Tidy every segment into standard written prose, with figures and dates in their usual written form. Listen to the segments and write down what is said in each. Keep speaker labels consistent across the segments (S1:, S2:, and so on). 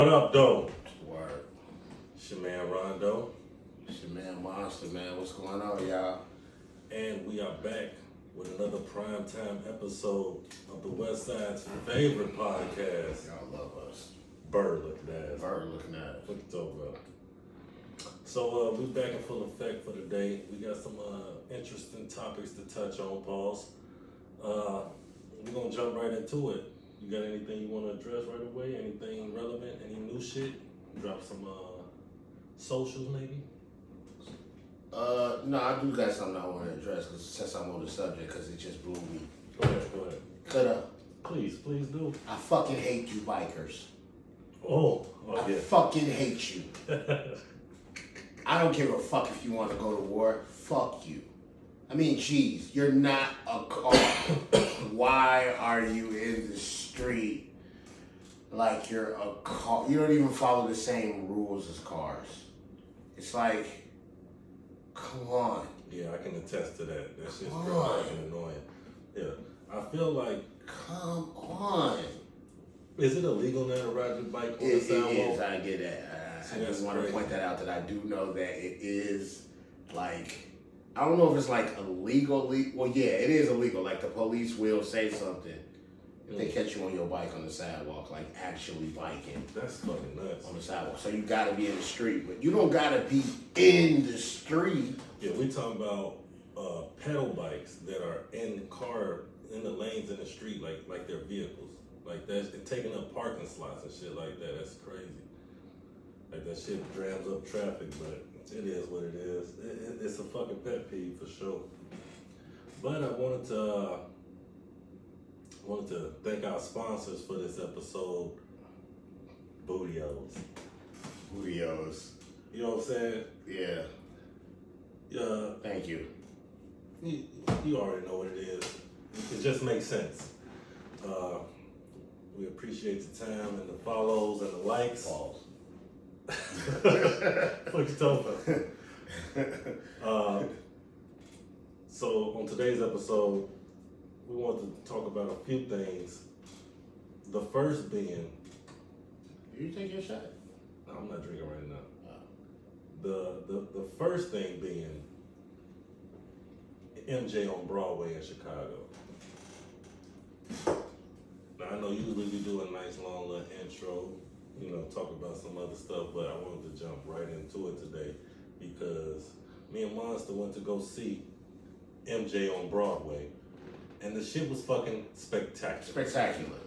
S1: What up, though?
S2: Word.
S1: It's your man Rondo.
S2: It's your man Monster, man. What's going on, y'all?
S1: And we are back with another primetime episode of the West Side's favorite podcast.
S2: Y'all love us.
S1: Bird looking ass.
S2: Bird looking at us.
S1: What you talking about? So we back in full effect for the day. We got some interesting topics to touch on, pause. We're gonna jump right into it. You got anything you want to address right away? Anything relevant? Any new shit? Drop some socials maybe?
S2: No, I do got something I want to address since I'm on the subject because it just blew me.
S1: Go ahead.
S2: Coulda.
S1: Please do.
S2: I fucking hate you bikers.
S1: Oh
S2: I
S1: yeah.
S2: fucking hate you. I don't give a fuck if you want to go to war. Fuck you. I mean, geez, you're not a car. Why are you in the street like you're a car? You don't even follow the same rules as cars. It's like, come on.
S1: Yeah, I can attest to that. That shit's
S2: Come
S1: real
S2: on.
S1: fucking annoying. Yeah, I feel like.
S2: Come on.
S1: Is it illegal now to ride your bike on the
S2: It
S1: sidewalk?
S2: is. I get that. I
S1: that's
S2: just want to
S1: crazy.
S2: point that out that I do know that it is like, I don't know if it's like illegal. Well, yeah, it is illegal. Like the police will say something if they catch you on your bike on the sidewalk, like actually biking
S1: That's fucking nuts.
S2: on the sidewalk. So you got to be in the street, but you don't got to be in the street.
S1: Yeah, we talking about pedal bikes that are in the lanes in the street, like they're vehicles. Like that's taking up parking slots and shit like that. That's crazy. Like that shit drams up traffic, but it is what it is. It's a fucking pet peeve for sure. But I wanted to thank our sponsors for this episode, Bootios.
S2: Bootios.
S1: You know what I'm saying?
S2: Yeah.
S1: Thank
S2: you.
S1: You already know what it is. It just makes sense. We appreciate the time and the follows and the likes.
S2: Pause.
S1: What you talking about? So on today's episode, we want to talk about a few things. The first being,
S2: You take your shot.
S1: I'm not drinking right now. The first thing being MJ on Broadway in Chicago. Now I know usually we do a nice long little intro, talk about some other stuff, but I wanted to jump right into it today because me and Monster went to go see MJ on Broadway, and the shit was fucking spectacular.
S2: Spectacular.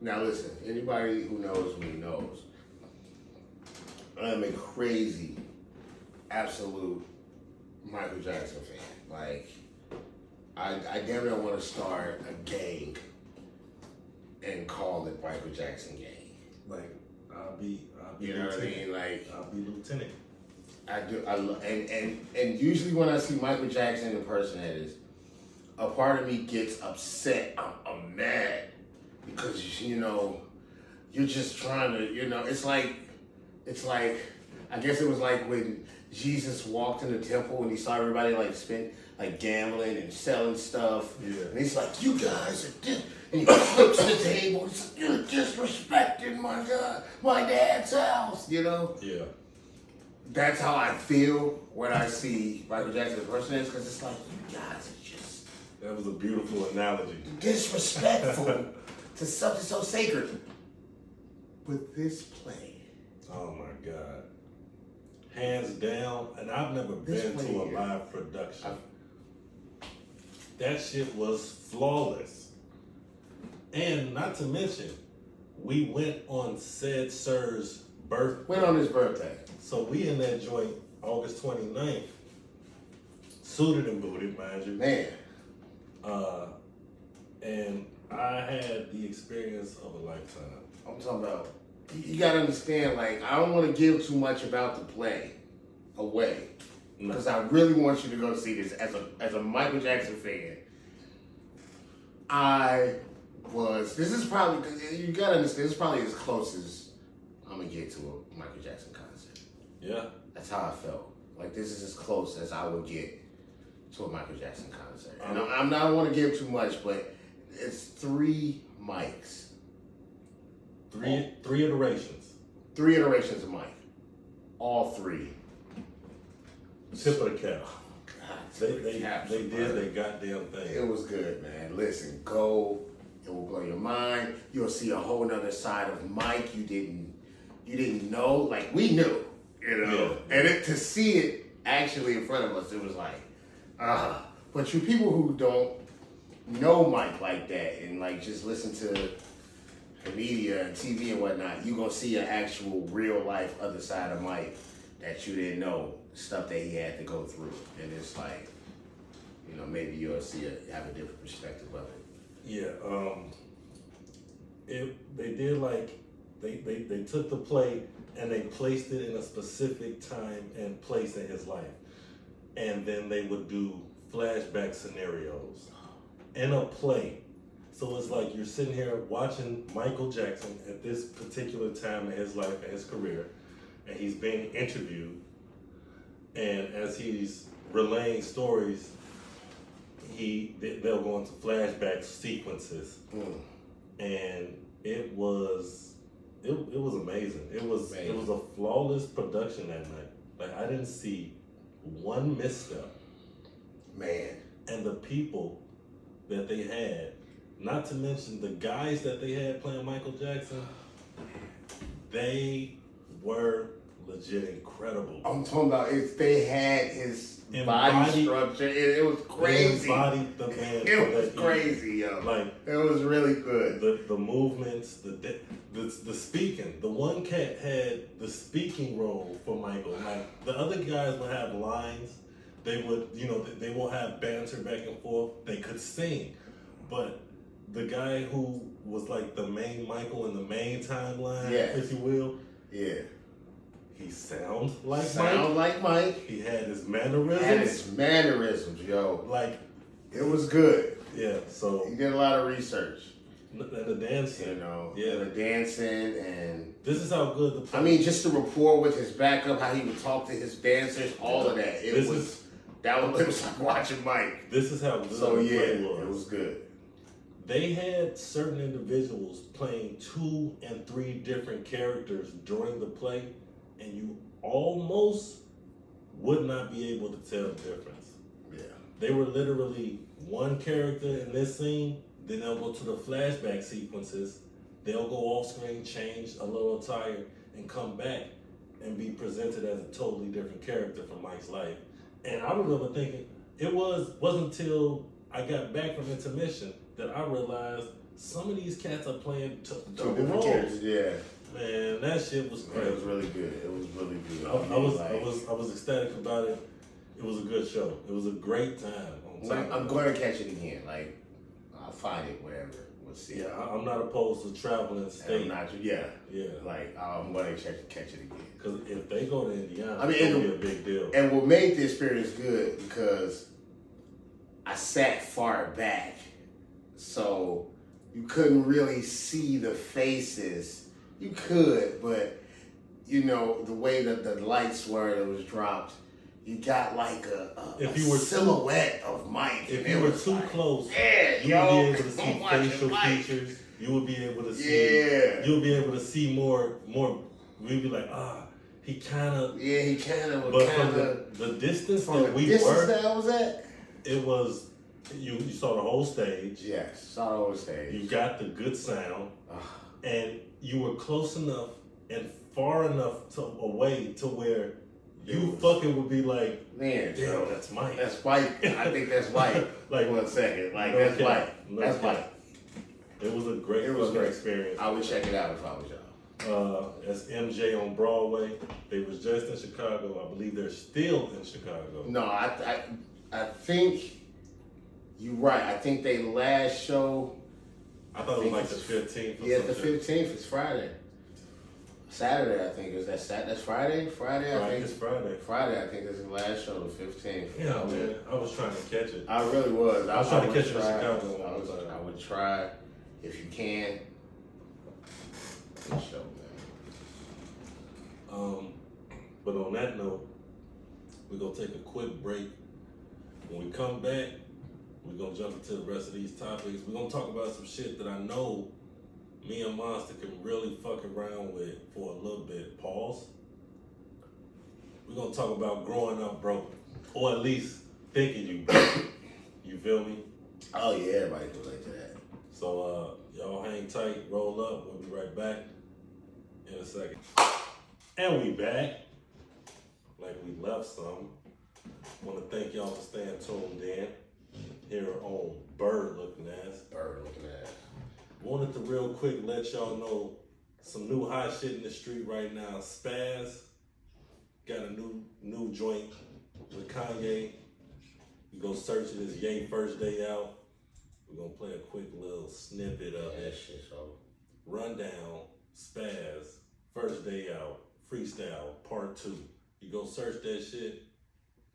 S2: Now listen, anybody who knows me knows I am a crazy, absolute Michael Jackson fan. Like, I damn near want to start a gang and call it Michael Jackson gang.
S1: Like I'll be
S2: You know what I
S1: lieutenant.
S2: mean? Like,
S1: I'll be lieutenant.
S2: I do. And usually when I see Michael Jackson impersonators, a part of me gets upset. I'm mad because you're just trying to. It's like I guess it was like when Jesus walked in the temple and he saw everybody like gambling and selling stuff.
S1: Yeah.
S2: And he's like, "You guys are this." And he flips to the table. He's like, "You're disrespecting my dad's house."
S1: Yeah.
S2: That's how I feel when I see Michael Jackson impersonators, because it's like, you guys are just
S1: That was a beautiful analogy.
S2: disrespectful to something so sacred. But this play,
S1: Oh my God. Hands down, and I've never
S2: This
S1: been to a
S2: play,
S1: live production. That shit was flawless. And not to mention, we went on said Sir's birthday.
S2: went on his birthday.
S1: So we in that joint August 29th, suited and booted, mind you.
S2: Man,
S1: And I had the experience of a lifetime.
S2: I'm talking about, you gotta understand, like, I don't want to give too much about the play away.
S1: No.
S2: Because I really want you to go see this as a Michael Jackson fan. This is probably, you gotta understand, this is probably as close as I'm gonna get to a Michael Jackson concert.
S1: Yeah.
S2: That's how I felt. Like, this is as close as I would get to a Michael Jackson concert. And I don't want to give too much, but it's 3 mics.
S1: Three iterations.
S2: 3 iterations of Mike. All 3.
S1: Tip of the cap.
S2: God,
S1: They did their goddamn thing.
S2: It was good, man. Listen, go. It will blow your mind. You'll see a whole nother side of Mike you didn't know. Like, we knew,
S1: Yeah.
S2: And to see it actually in front of us, it was like, But you people who don't know Mike like that and like just listen to the media and TV and whatnot, you gonna see an actual real life other side of Mike that you didn't know, stuff that he had to go through. And it's like, maybe you'll have a different perspective of it.
S1: Yeah, they did like they took the play and they placed it in a specific time and place in his life, and then they would do flashback scenarios in a play. So it's like you're sitting here watching Michael Jackson at this particular time in his life and his career, and he's being interviewed, and as he's relaying stories, they'll go into flashback sequences, and it was amazing. It was a flawless production that night. Like, I didn't see one misstep.
S2: Man.
S1: And the people that they had, not to mention the guys that they had playing Michael Jackson, they were legit incredible.
S2: I'm talking about they had his body structure. It was crazy.
S1: Embodied the man.
S2: It was crazy, yo.
S1: Like,
S2: it was really good.
S1: The movements, the speaking. The one cat had the speaking role for Michael. Like, the other guys would have lines. They would, they won't have banter back and forth. They could sing, but the guy who was like the main Michael in the main timeline, if you will, he sounds like Mike. He had his mannerisms.
S2: Yo.
S1: Like,
S2: it was good.
S1: Yeah. So
S2: he did a lot of research.
S1: And the dancing,
S2: the dancing, and
S1: this is how good the play.
S2: I mean, just the rapport with his backup, how he would talk to his dancers, all of that. It was like watching Mike.
S1: This is how good the play was.
S2: It was good.
S1: They had certain individuals playing 2 and 3 different characters during the play, and you almost would not be able to tell the difference.
S2: Yeah.
S1: They were literally one character in this scene, then they'll go to the flashback sequences, they'll go off screen, change a little attire, and come back and be presented as a totally different character from Mike's life. And I remember thinking, wasn't until I got back from intermission that I realized some of these cats are playing double roles.
S2: Yeah.
S1: Man, that shit was crazy.
S2: It was really good.
S1: I was ecstatic about it. It was a good show. It was a great time.
S2: I'm going to catch it again. Like, I'll find it wherever. We'll see.
S1: Yeah, I'm not opposed to traveling state.
S2: Yeah. Like, I'm going to catch it again. Because
S1: if they go to Indiana, it'll be a big deal.
S2: And what made the experience good, because I sat far back, so you couldn't really see the faces. You could, but the way that the lights were, it was dropped. You got like a silhouette of Mike.
S1: If you were too close, you would be able to see facial features. You would be able to see.
S2: Yeah.
S1: You would be able to see more. We'd be like, he kind of.
S2: Yeah, he kind of.
S1: But from the distance that we were,
S2: that I was at,
S1: it was. You saw the whole stage.
S2: Yes, saw the whole stage.
S1: You got the good sound, and you were close enough and far enough away to where you fucking would be like,
S2: man,
S1: damn, that's Mike.
S2: That's Mike. I think that's Mike.
S1: Like,
S2: 1 second. Like, that's Mike. That's Mike.
S1: It was a great experience.
S2: I would check it out if I was y'all.
S1: That's MJ on Broadway. They was just in Chicago. I believe they're still in Chicago.
S2: No, I think you're right. I think they last show.
S1: I thought it was like the 15th.
S2: Yeah, the 15th is Friday. Saturday, I think is that. That's Friday. Friday, I think
S1: it's Friday.
S2: Friday, I think is the last show, the 15th.
S1: Yeah, man. I was trying to catch it.
S2: I really was.
S1: I was trying to catch it in Chicago.
S2: I would try if you can. Good show, man.
S1: But on that note, we're gonna take a quick break. When we come back, we're gonna jump into the rest of these topics. We're gonna talk about some shit that I know me and Monster can really fuck around with for a little bit. Pause. We're gonna talk about growing up broke, or at least thinking you broke. You feel me?
S2: Oh yeah, everybody can relate to that.
S1: So y'all hang tight, roll up. We'll be right back in a second. And we back, like we left some. Want to thank y'all for staying tuned in here on Bird Looking Ass.
S2: Bird Looking Ass.
S1: Wanted to real quick let y'all know some new hot shit in the street right now. Spaz got a new joint with Kanye. You go search it as Ye First Day Out. We're gonna play a quick little snippet of it.
S2: Shit, so.
S1: Rundown, Spaz, First Day Out, Freestyle, Part 2. You go search that shit,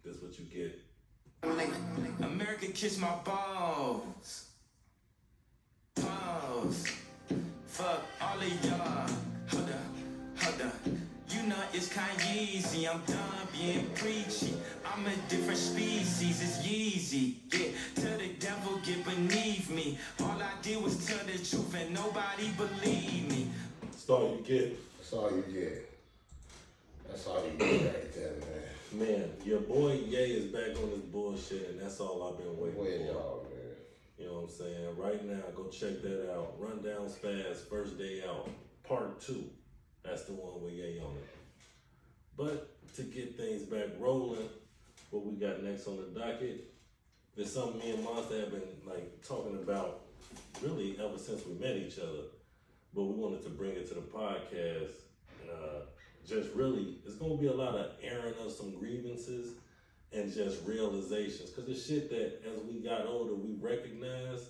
S1: that's what you get.
S3: America kiss my balls. Pause. Fuck all of y'all. Hold up. You know it's Kanye. I'm done being preachy. I'm a different species. It's Yeezy. Yeah, tell the devil get beneath me. All I did was tell the truth and nobody believed me.
S1: That's all you get.
S2: That's all you get. That's all you get right there, man.
S1: Man, your boy Ye is back on his bullshit, and that's all I've been waiting
S2: Where
S1: for.
S2: y'all, man?
S1: You know what I'm saying? Right now, go check that out. Rundown Spaz, First Day Out, Part 2. That's the one with Ye on it. But to get things back rolling, what we got next on the docket, there's something me and Monster have been like talking about really ever since we met each other. But we wanted to bring it to the podcast. Just really, it's gonna be a lot of airing of some grievances and just realizations. Cause the shit that as we got older we recognized,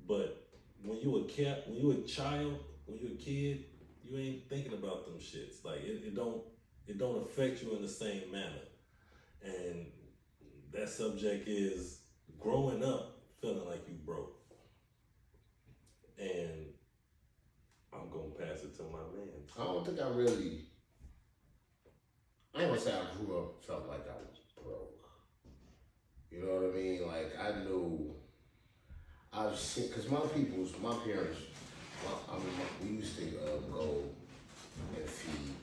S1: but when you a child, when you a kid, you ain't thinking about them shits. Like it don't affect you in the same manner. And that subject is growing up feeling like you broke. And I'm gonna pass it to my man.
S2: I don't think I ain't gonna say I grew up felt like I was broke. You know what I mean? Like I knew, cause my parents, we used to go and feed.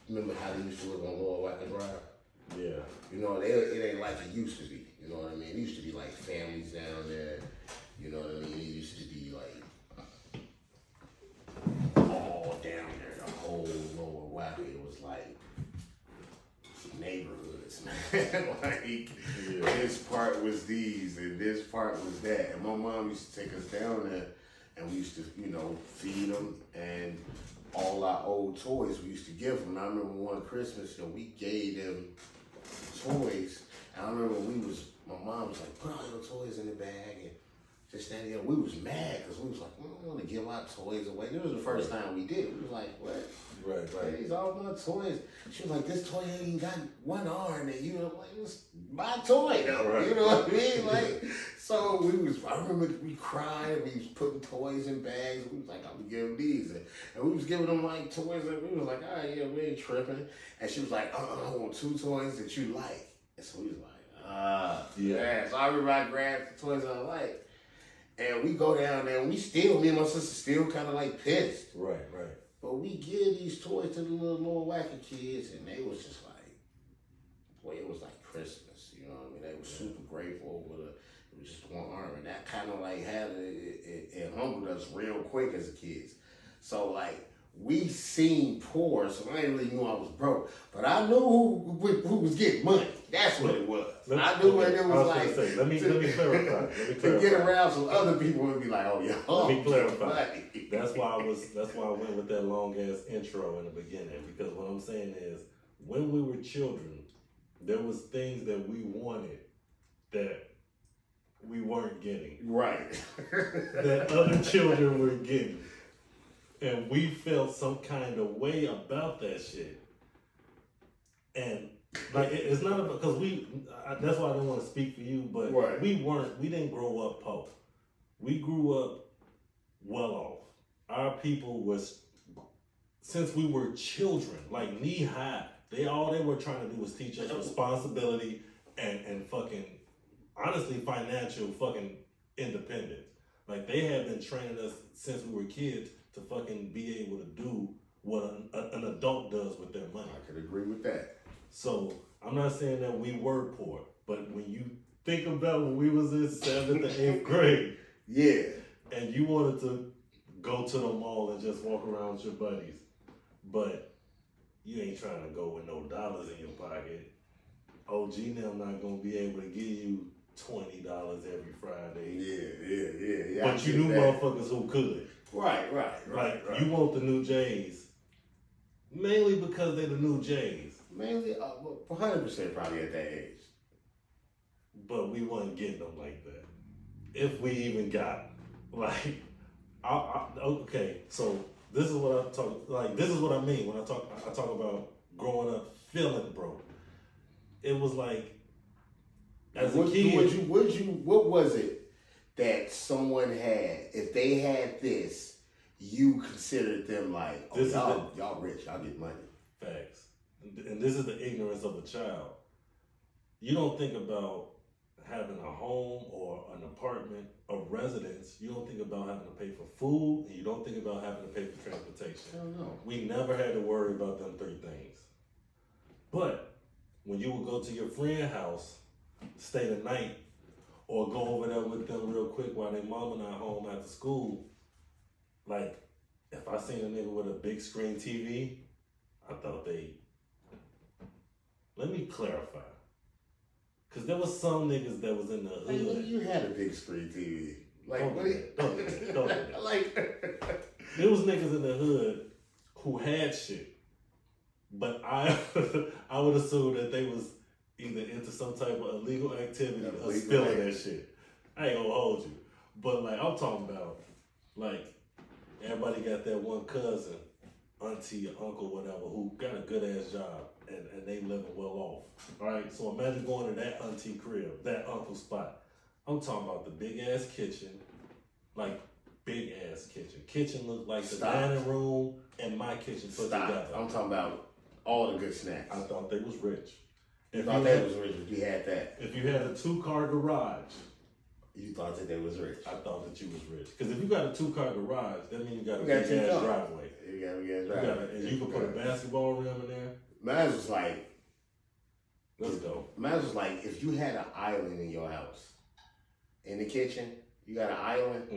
S2: Remember how they used to live on Lower Wacker Drive?
S1: Yeah.
S2: You know, it ain't like it used to be. You know what I mean? It used to be like families down there. You know what I mean? It used to be like all down there, the whole Lower Wacker. It was like neighborhoods, man. Like this part was these and this part was that. And my mom used to take us down there and we used to, feed them, and all our old toys we used to give them. And I remember one Christmas, we gave them toys. And I remember my mom was like, put all your toys in the bag and just standing there. We was mad because we was like, we don't want to give our toys away. This was the first time we did it. We was like, what?
S1: Right.
S2: These all my toys. She was like, this toy ain't even got one arm. And like, it's my toy though.
S1: Right.
S2: You know what I mean? Like, so I remember we cried. We was putting toys in bags. We was like, I'm gonna give them these. And we was giving them like toys. And we was like, all right, yeah, we ain't tripping. And she was like, I want 2 toys that you like. And so we was like, yeah. So I remember I grabbed the toys I like. And we go down there and me and my sister still kind of like pissed.
S1: Right.
S2: But we give these toys to the little wacky kids, and they was just like, boy, it was like Christmas. You know what I mean? They were super grateful over it was just one arm, and that kind of like it humbled us real quick as kids. So like we seen poor, so I didn't really know I was broke, but I knew who was getting money. That's what it was. I knew what it was like.
S1: Let me clarify.
S2: To get around some other people would be like, oh yeah.
S1: Let me clarify. That's why I went with that long ass intro in the beginning, because what I'm saying is, when we were children, there was things that we wanted that we weren't getting.
S2: Right.
S1: That other children were getting. And we felt some kind of way about that shit. And like, it's not about, because that's why I didn't want to speak for you, but
S2: right.
S1: we didn't grow up poor. We grew up well off. Our people was, since we were children, like knee high, all they were trying to do was teach us responsibility and fucking, honestly, financial fucking independence. Like, they had been training us since we were kids to fucking be able to do what an adult does with their money.
S2: I could agree with that.
S1: So I'm not saying that we were poor, but when you think about when we was in 7th or 8th grade,
S2: Yeah.
S1: and you wanted to go to the mall and just walk around with your buddies, but you ain't trying to go with no dollars in your pocket. OG now not gonna be able to give you $20 every Friday.
S2: Yeah.
S1: But you knew motherfuckers who could.
S2: Right.
S1: Like, you want the new J's, mainly because they the new J's.
S2: Mainly, 100% probably at that age.
S1: But we wasn't getting them like that. If we even got, like, okay, so this is what I talk, like, this is what I mean when I talk about growing up feeling broke. It was like, as a kid.
S2: What was it that someone had, if they had this, you considered them like, oh, y'all rich, y'all get money.
S1: Facts. And this is the ignorance of a child. You don't think about having a home or an apartment, a residence. You don't think about having to pay for food, and you don't think about having to pay for transportation.
S2: I don't know.
S1: We never had to worry about them 3 things. But when you would go to your friend's house, stay the night, or go over there with them real quick while their mama not home after school, like, if I seen a nigga with a big screen TV, I thought they... Let me clarify. Because there was some niggas that was in the hood.
S2: Like, you had a big screen TV. Like,
S1: don't.
S2: Like,
S1: there was niggas in the hood who had shit. But I would assume that they was either into some type of illegal activity or spilling that shit. I ain't gonna hold you. But, like, I'm talking about, like, everybody got that one cousin, auntie, or uncle, whatever, who got a good ass job and they living well off. All right, so imagine going to that auntie crib, that uncle spot. I'm talking about the big ass kitchen, like big ass kitchen. Kitchen looked like the dining room and my kitchen put together.
S2: I'm talking about all the good snacks.
S1: I thought they was rich.
S2: You thought they was rich if you had that.
S1: If you had a 2-car garage,
S2: you thought that they was rich.
S1: I thought that you was rich. Because if you got a 2-car garage, that means you got a big ass driveway.
S2: You got a big ass driveway.
S1: And you can put a basketball rim in there.
S2: Mine was like,
S1: let's go.
S2: Mine was like, if you had an island in your house, in the kitchen, you got an island,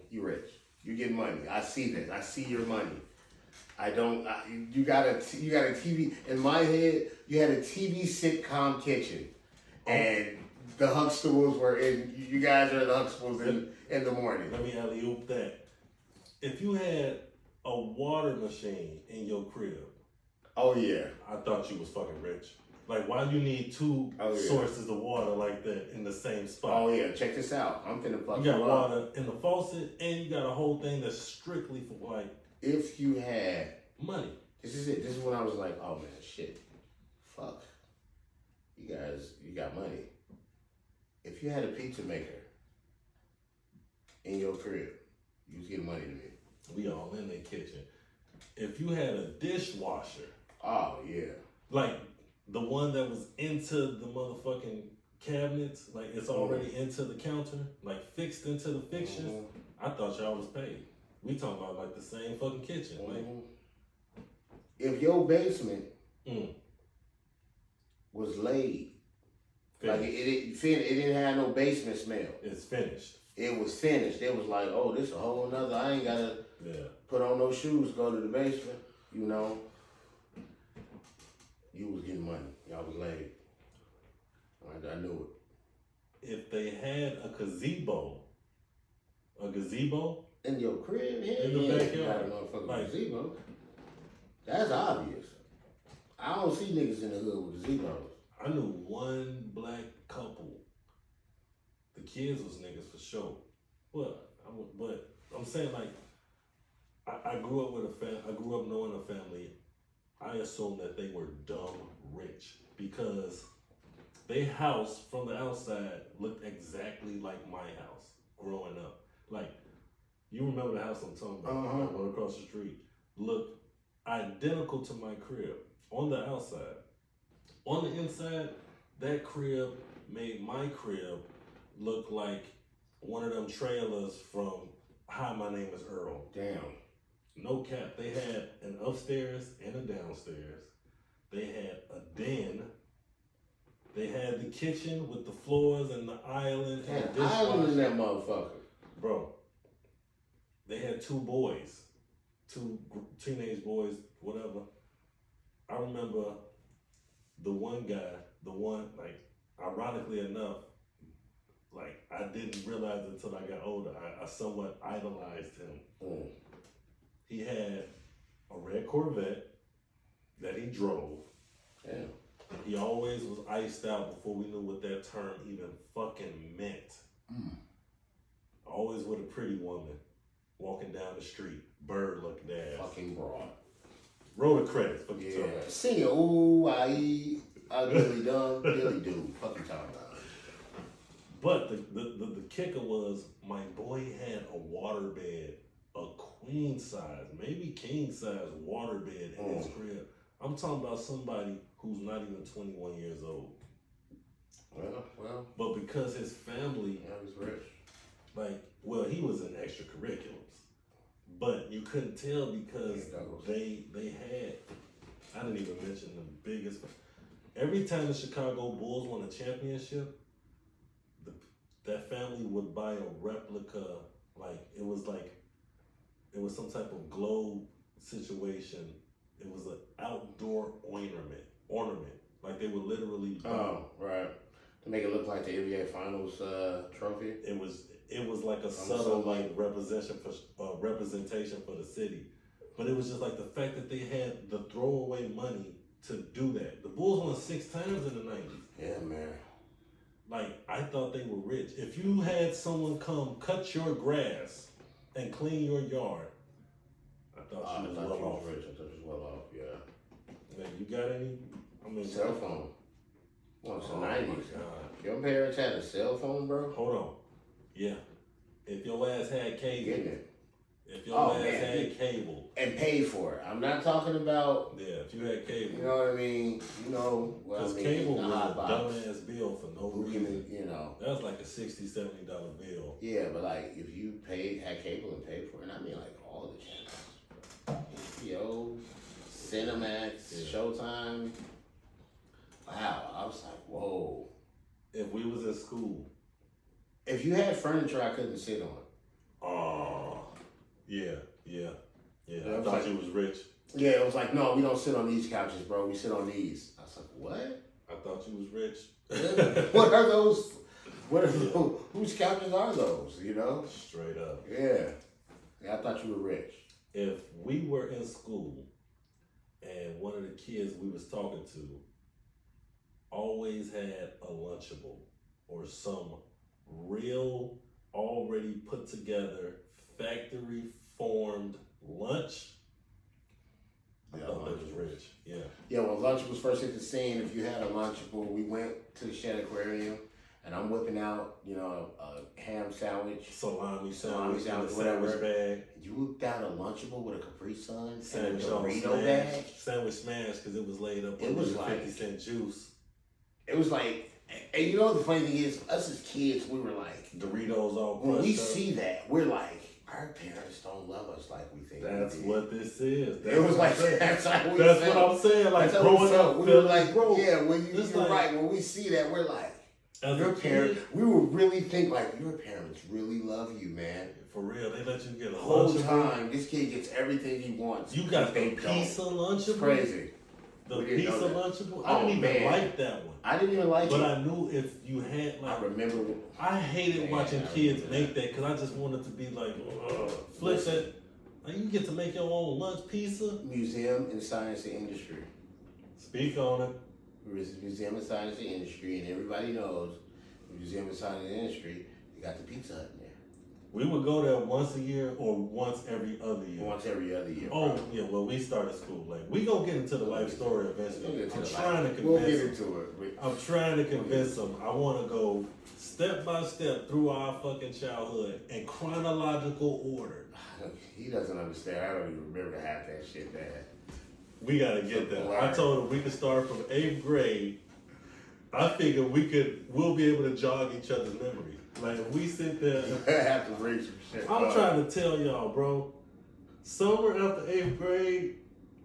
S2: you rich. You get money. I see this. I see your money. You got a TV. In my head, you had a TV sitcom kitchen. And the Huxtables were in, you guys are the Huxtables in the morning.
S1: Let me alley-oop that. If you had a water machine in your crib.
S2: Oh, yeah.
S1: I thought you was fucking rich. Like, why you need 2 sources of water like that in the same spot?
S2: Oh, yeah. Check this out. I'm finna fuck
S1: you got water in the faucet, and you got a whole thing that's strictly for, like...
S2: If you had...
S1: money.
S2: This is it. This is when I was like, oh, man, shit. Fuck. You guys, you got money. If you had a pizza maker in your crib, you was getting money to me. We
S1: all in the kitchen. If you had a dishwasher...
S2: Oh, yeah.
S1: Like, the one that was into the motherfucking cabinets, like, it's already into the counter, like, fixed into the fixtures, I thought y'all was paid. We talking about, like, the same fucking kitchen. Like,
S2: if your basement was laid, finished. Like, it didn't have no basement smell.
S1: It's finished.
S2: It was finished. It was like, oh, this a whole nother, I ain't gotta put on no shoes, go to the basement, you know. You was getting money. Y'all was laid. I knew it.
S1: If they had a gazebo
S2: in your crib,
S1: in the backyard,
S2: you got a motherfucking gazebo. That's obvious. I don't see niggas in the hood with gazebos.
S1: I knew one black couple. The kids was niggas for sure. But I'm saying, like, I grew up with I grew up knowing a family. I assumed that they were dumb rich because their house from the outside looked exactly like my house growing up. Like, you remember the house I'm talking about, the one across the street, looked identical to my crib on the outside. On the inside, that crib made my crib look like one of them trailers from Hi, My Name is Earl.
S2: Damn.
S1: No cap. They had an upstairs and a downstairs. They had a den. They had the kitchen with the floors and the island and the
S2: Damn, island in
S1: dishwasher.
S2: that motherfucker.
S1: Bro, they had 2 boys, 2 teenage boys, whatever. I remember the one guy, like, ironically enough, like, I didn't realize it until I got older. I somewhat idolized him.
S2: Mm.
S1: He had a red Corvette that he drove.
S2: Damn.
S1: He always was iced out before we knew what that term even fucking meant.
S2: Mm.
S1: Always with a pretty woman walking down the street, bird looking ass.
S2: Fucking broad.
S1: Roll the credits. Fuck you
S2: Yeah.
S1: talking about.
S2: Sing it. Ooh, I really dumb, really do. Fucking talking about it.
S1: But the kicker was my boy had a waterbed, a queen size, maybe king size waterbed in his crib. I'm talking about somebody who's not even 21 years old.
S2: Well.
S1: But because his family,
S2: Yeah, he's rich.
S1: like, well, he was in extracurriculars, but you couldn't tell because they had. I didn't even mention the biggest. Every time the Chicago Bulls won a championship, that family would buy a replica. It was some type of globe situation. It was an outdoor ornament. Like they would literally.
S2: Oh, right. To make it look like the NBA Finals trophy.
S1: It was like a subtle representation for the city, but it was just like the fact that they had the throwaway money to do that. The Bulls won 6 times in the 90s.
S2: Yeah, man.
S1: Like, I thought they were rich. If you had someone come cut your grass and clean your yard, I thought you was well off.
S2: Rich. I thought you was well off. Yeah.
S1: Man, you got any? I mean,
S2: cell phone. Well, it's the
S1: oh
S2: 90s.
S1: my God.
S2: Your parents had a cell phone, bro?
S1: Hold on. Yeah. If your ass had cable.
S2: Getting it.
S1: If your ass had cable.
S2: And paid for it. I'm not talking about.
S1: Yeah, if you had cable.
S2: You know what I mean? You know what I
S1: Because
S2: mean?
S1: cable
S2: The
S1: was
S2: hot
S1: a
S2: box.
S1: dumbass bill for no reason.
S2: You know.
S1: That was like a $60, $70 bill.
S2: Yeah, but like if you had cable and paid for it, I mean like all the channels. HBO, Cinemax, Showtime. Wow, I was like, whoa.
S1: If we was in school.
S2: If you had furniture I couldn't sit on.
S1: Oh, yeah.
S2: Yeah,
S1: I thought you was rich.
S2: Yeah, it was like, no, we don't sit on these couches, bro. We sit on these. I was like, what?
S1: I thought you was rich.
S2: What are those? Whose couches are those? You know?
S1: Straight up.
S2: Yeah, I thought you were rich.
S1: If we were in school and one of the kids we was talking to always had a Lunchable or some real, already put together, factory formed lunch, I thought that was rich. Yeah.
S2: Yeah, when Lunchables first hit the scene, if you had a Lunchable, we went to the Shed Aquarium, and I'm whipping out, a ham sandwich,
S1: Salami sandwich,
S2: whatever.
S1: sandwich bag.
S2: You whipped out a Lunchable with a Capri Sun
S1: Sandwich
S2: and a
S1: on
S2: Dorito
S1: smash.
S2: bag.
S1: Sandwich smash because it was laid up
S2: It
S1: with
S2: was
S1: 50-cent juice.
S2: It was like, and you know the funny thing is, us as kids, we were like,
S1: Doritos all
S2: when we
S1: crushed up.
S2: see that, we're like, our parents don't love us like we think.
S1: That's
S2: they do.
S1: what this is.
S2: It was like, that's how we
S1: That's
S2: felt.
S1: what I'm saying. Like
S2: That's how we
S1: growing
S2: felt.
S1: up,
S2: We were like,
S1: bro.
S2: yeah, when
S1: it's
S2: you're
S1: like,
S2: right. When we see that, we're like,
S1: as
S2: your
S1: a
S2: parents,
S1: kid,
S2: we would really think like, your parents really love you, man.
S1: for real, they let you get a
S2: The whole
S1: Lunchable.
S2: time, this kid gets everything he wants.
S1: You got the
S2: They don't.
S1: pizza Lunchable.
S2: It's crazy.
S1: The
S2: We didn't know
S1: pizza
S2: that.
S1: Lunchable. I
S2: Oh,
S1: didn't even
S2: man.
S1: like that one.
S2: I didn't even like
S1: But
S2: it.
S1: I knew if you had
S2: I
S1: like,
S2: remember.
S1: I hated
S2: Man,
S1: watching
S2: I
S1: kids
S2: remember
S1: make that because I just wanted to be like, flip that. Like, you get to make your own lunch pizza.
S2: Museum and Science and Industry.
S1: Speak on it.
S2: Museum of Science and Industry, and everybody knows Museum of Science and Industry, you got the Pizza Hut in there.
S1: We would go there once a year or once every other year.
S2: Once every other year.
S1: Oh,
S2: probably.
S1: yeah, well, we started school late. We gonna get into the life story eventually. I'm
S2: We'll
S1: trying to
S2: We'll
S1: convince
S2: get
S1: them.
S2: into it.
S1: I'm trying to convince them. I want to go step by step through our fucking childhood in chronological order.
S2: He doesn't understand. I don't even remember half that shit, man.
S1: We gotta get that. I told him we could start from 8th grade. I figured we'll be able to jog each other's memory. Like if we sit there.
S2: I have to bring some shit.
S1: I'm trying to tell y'all, bro. summer after 8th grade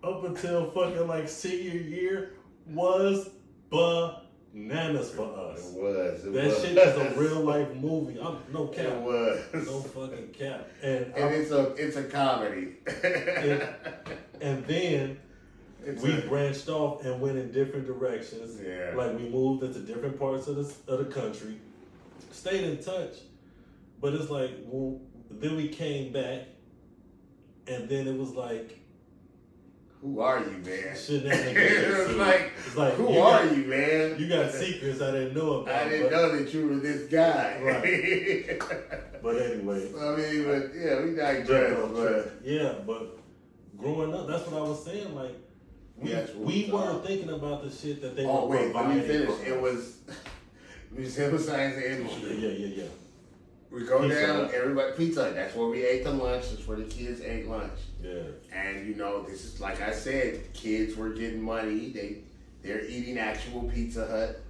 S1: up until fucking like senior year was bananas for us.
S2: It was.
S1: That shit is a real life movie. No cap.
S2: It was.
S1: No fucking cap. And
S2: it's a comedy.
S1: and then we branched off and went in different directions.
S2: Yeah.
S1: Like we moved into different parts of the country. Stayed in touch. But it's like, well, then we came back, and then it was like,
S2: who are you, man?
S1: It's like,
S2: who are you, man?
S1: You got secrets I didn't know about.
S2: I didn't know that you were this guy.
S1: Right. But anyway.
S2: I mean, but yeah, we digress.
S1: But growing up, that's what I was saying. Like, we weren't thinking about the shit that they were providing.
S2: Let me finish. It was Museum of Science and Industry.
S1: Yeah.
S2: We go down, everybody, Pizza Hut. That's where we ate the lunch. That's where the kids ate lunch.
S1: Yeah.
S2: And this is like I said, kids were getting money. They're eating actual Pizza Hut.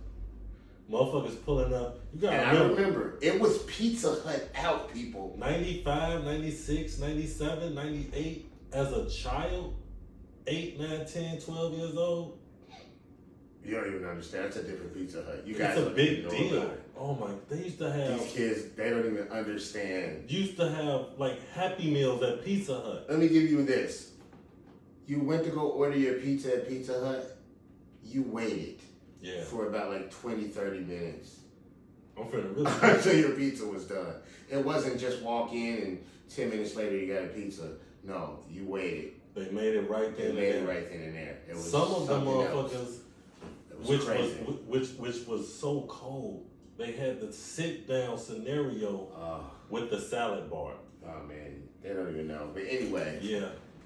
S1: Motherfuckers pulling up. You gotta
S2: I remember, it was Pizza Hut out, people.
S1: 95, 96, 97, 98, as a child, 8, 9, 10, 12 years old.
S2: You don't even understand. It's a different Pizza Hut.
S1: It's a big deal. Oh my, they used to have...
S2: These kids, they don't even understand.
S1: Used to have, like, Happy Meals at Pizza Hut.
S2: Let me give you this. You went to go order your pizza at Pizza Hut, you waited for about like 20, 30 minutes.
S1: I'm finna really...
S2: Until your pizza was done. It wasn't just walk in and 10 minutes later you got a pizza. No, you waited.
S1: They made it right then and there.
S2: It was
S1: some of them motherfuckers...
S2: Which
S1: was so cold. They had the sit down scenario with the salad bar.
S2: Oh man, they don't even know. But anyway,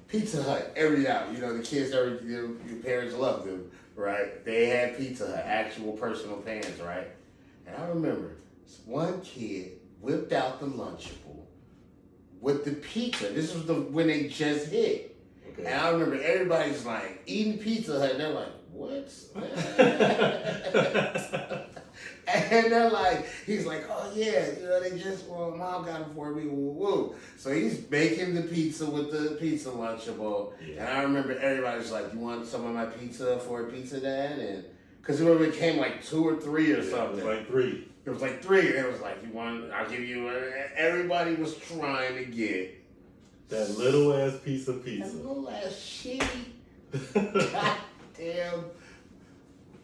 S2: Pizza Hut every hour. The kids, your parents loved them, right? They had Pizza Hut, actual personal pans, right? And I remember one kid whipped out the Lunchable with the pizza. This was when they just hit, and I remember everybody's like eating Pizza Hut, and they're like, "What's that?" And they're like, he's like, "Oh yeah, mom got it for me, woo woo." So he's making the pizza with the pizza Lunchable, and I remember everybody's like, "You want some of my pizza for a pizza, Dad?" And because it came like 2 or 3 or something.
S1: It was like 3.
S2: It was like 3, and it was like, "You want? I'll give you." Everybody was trying to get
S1: that little ass piece of pizza.
S2: That little ass shitty. God damn.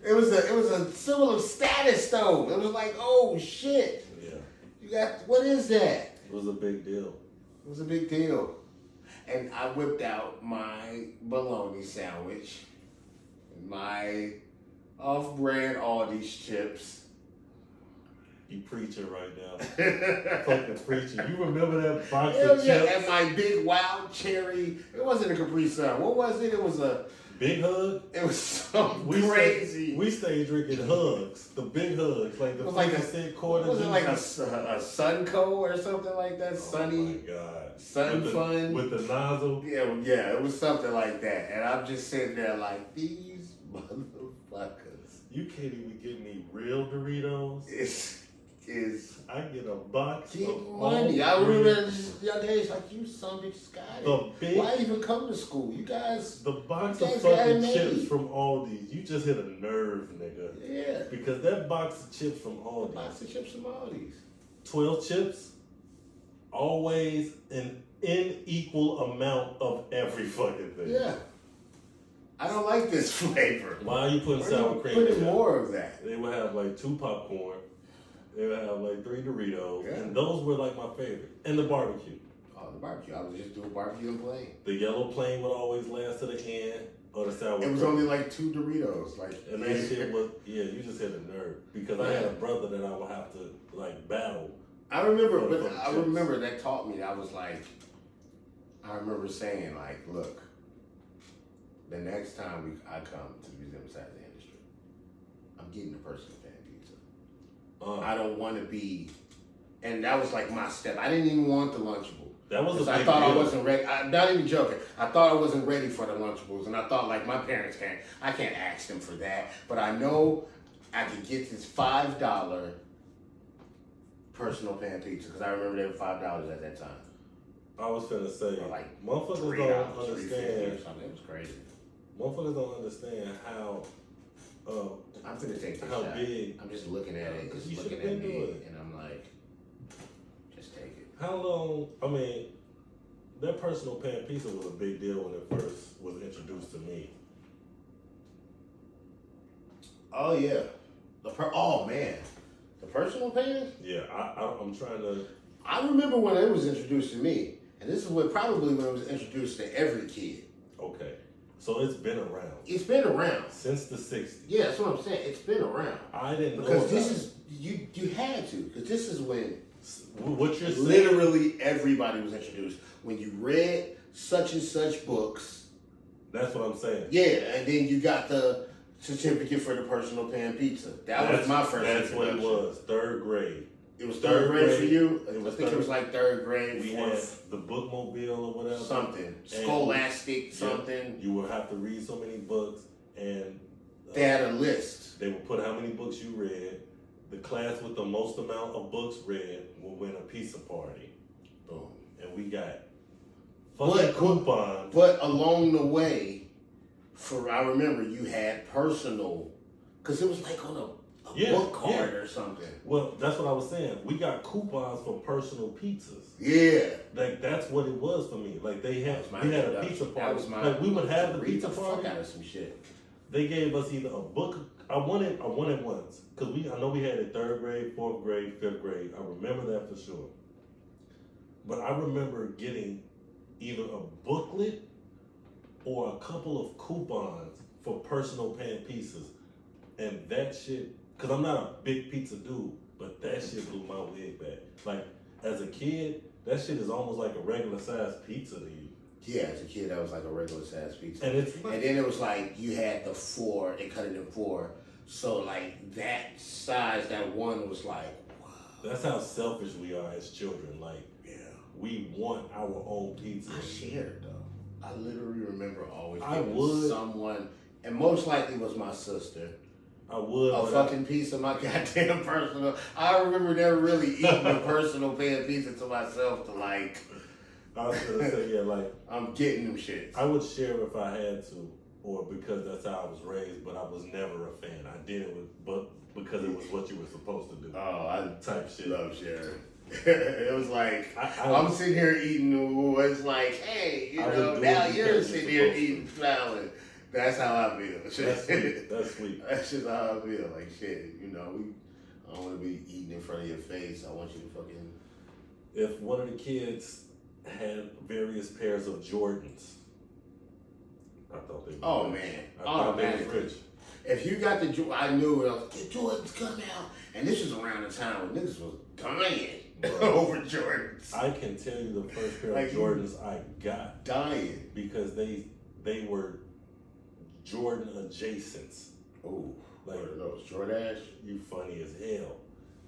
S2: It was a symbol of status though. It was like, oh shit.
S1: Yeah.
S2: You got, what is that?
S1: It was a big deal.
S2: It was a big deal. And I whipped out my bologna sandwich, my off-brand Aldi's chips.
S1: You preaching right now. Fucking preaching. You remember that box of chips?
S2: And my big wild cherry. It wasn't a Capri Sun. What was it? It was a
S1: Big Hug?
S2: It was so crazy.
S1: We stayed drinking Hugs, the big Hugs, like the 50-cent quarter.
S2: Was it like a Sunco or something like that? Sunny.
S1: Oh my God.
S2: Sun Fun.
S1: With the nozzle.
S2: Yeah, it was something like that. And I'm just sitting there like, these motherfuckers.
S1: You can't even get me real Doritos. I get a box of
S2: money. I remember the other day, it's like, you son of a Scotty. Why even come to school? You guys.
S1: The box of fucking chips from Aldi's. You just hit a nerve, nigga.
S2: Yeah.
S1: Because that box of chips from Aldi's.
S2: Box of chips from Aldi's.
S1: 12 chips. Always an unequal amount of every fucking thing.
S2: Yeah. I don't like this flavor.
S1: Why are you putting sour cream in?
S2: Putting more of that.
S1: They would have like 2 popcorn. They would have like 3 Doritos, and those were like my favorite. And the barbecue.
S2: Oh, the barbecue. I was just doing barbecue and plain.
S1: The yellow plain would always last to the end, or the sour cream.
S2: It was only like 2 Doritos.
S1: And that shit was, you just hit a nerve. Because I had a brother that I would have to like battle.
S2: I remember that taught me, I remember saying like, look, the next time I come to the Museum of Science and Industry, I'm getting a personal pan pizza. I don't want to be, and that was like my step. I didn't even want the Lunchable.
S1: That was
S2: I thought I wasn't ready. I'm not even joking. I thought I wasn't ready for the Lunchables, and I thought like my parents I can't ask them for that. But I know I could get this $5 personal pan pizza because I remember they were $5 at that time.
S1: I was finna say,
S2: for like
S1: motherfuckers
S2: $3,
S1: don't
S2: $3.50
S1: understand.
S2: or something. It was crazy.
S1: Motherfuckers don't understand how.
S2: I'm gonna take this
S1: how
S2: shot.
S1: big.
S2: I'm just looking at it. It's
S1: You
S2: looking
S1: should've
S2: at
S1: been
S2: me,
S1: doing it.
S2: and I'm like, just take it.
S1: How long? I mean, that personal pan pizza was a big deal when it first was introduced to me.
S2: Oh yeah, oh man, the personal pan.
S1: Yeah, I'm trying to.
S2: I remember when it was introduced to me, and this is probably when it was introduced to every kid.
S1: Okay, so it's been around.
S2: It's been around
S1: Since the 60s.
S2: Yeah, that's what I'm saying. It's been around.
S1: I didn't know
S2: because
S1: about
S2: this
S1: it.
S2: is you had to, because this is when
S1: What you're saying.
S2: literally everybody was introduced. When you read such and such books.
S1: That's what I'm saying.
S2: Yeah, and then you got the certificate for the personal pan pizza. That was my first
S1: That's what it
S2: introduction.
S1: was. 3rd grade.
S2: It was third grade for you?
S1: It
S2: I
S1: was
S2: think it was like third grade,
S1: We
S2: fourth,
S1: had the bookmobile or whatever.
S2: something. Scholastic, something.
S1: You would have to read so many books, and
S2: They had a list.
S1: they would put how many books you read. The class with the most amount of books read will win a pizza party.
S2: Boom.
S1: And we got fucking coupons.
S2: But along the way, I remember you had personal, because it was like on a book card or something.
S1: Well, that's what I was saying. We got coupons for personal pizzas.
S2: Yeah.
S1: Like that's what it was for me. Like we had a pizza party.
S2: That was my,
S1: like we would have the
S2: read
S1: pizza
S2: the
S1: party.
S2: fuck out of some shit.
S1: They gave us either a book. I won it once because I know we had it 3rd grade, 4th grade, 5th grade. I remember that for sure. But I remember getting either a booklet or a couple of coupons for personal pan pizzas, and that shit. Because I'm not a big pizza dude, but that shit blew my wig back. Like as a kid, that shit is almost like a regular sized pizza to you.
S2: Yeah, as a kid, that was like a regular size pizza.
S1: And
S2: then it was like you had the 4, they cut it in 4. So like that size, that one was like, wow.
S1: That's how selfish we are as children. Like,
S2: Yeah.
S1: we want our own pizza.
S2: I shared though. I literally remember always
S1: I
S2: giving
S1: would.
S2: someone, and most likely was my sister,
S1: I would.
S2: a
S1: but
S2: fucking piece of my goddamn personal. I remember never really eating a personal pan pizza to myself to like,
S1: I was gonna say, yeah, like
S2: I'm getting them shits.
S1: I would share if I had to, or because that's how I was raised. But I was never a fan. I did it because it was what you were supposed to do.
S2: Oh, I
S1: Type shit.
S2: love sharing. It was like I'm sitting here eating. It's like, hey, you know, now you're sitting here eating salad. That's how I feel.
S1: That's sweet. That's sweet.
S2: That's just how I feel. Like shit, you know, I don't want to be eating in front of your face. I want you to fucking.
S1: If one of the kids had various pairs of Jordans, I thought they were
S2: Oh
S1: rich.
S2: man,
S1: I thought they
S2: automatically.
S1: were rich.
S2: If you got the, I knew it. I was like, the Jordans coming out, and this was around the time when niggas was dying over Jordans.
S1: I can tell you the first pair
S2: Like,
S1: of Jordans I got
S2: Dying.
S1: because they were Jordan adjacents.
S2: Ooh,
S1: Like,
S2: what are those Jordache?
S1: you funny as hell.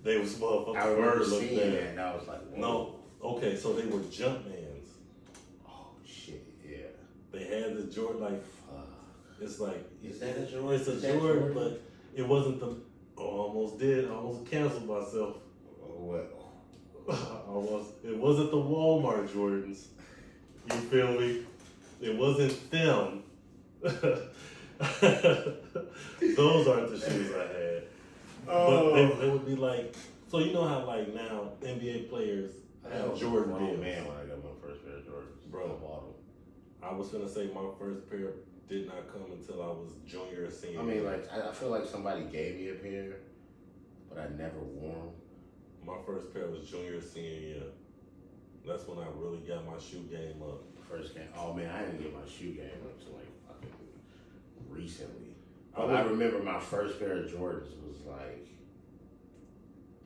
S1: They was motherfucking
S2: I remember
S1: bird looked
S2: seeing
S1: bad.
S2: that, and I was like, whoa.
S1: No, okay, so they were Jumpmans.
S2: Oh shit, yeah.
S1: They had the Jordan, like,
S2: Fuck.
S1: it's like,
S2: Is that a Jordan?
S1: it's a
S2: Is that
S1: Jordan, but it wasn't the, almost did, almost canceled myself.
S2: What?
S1: It wasn't the Walmart Jordans. You feel me? It wasn't them. Those aren't the shoes I had.
S2: Oh.
S1: But they would be like, so you know how like now NBA players have Jordan
S2: Oh
S1: deals.
S2: man, when I got my first pair of Jordans,
S1: Bro.
S2: I bought them.
S1: I was gonna say my first pair did not come until I was junior or senior.
S2: I mean, like I feel like somebody gave me a pair, but I never wore them.
S1: My first pair was junior or senior year. That's when I really got my shoe game up.
S2: First game. Oh man, I didn't get my shoe game up until like fucking recently.
S1: I
S2: I remember my first pair of Jordans was like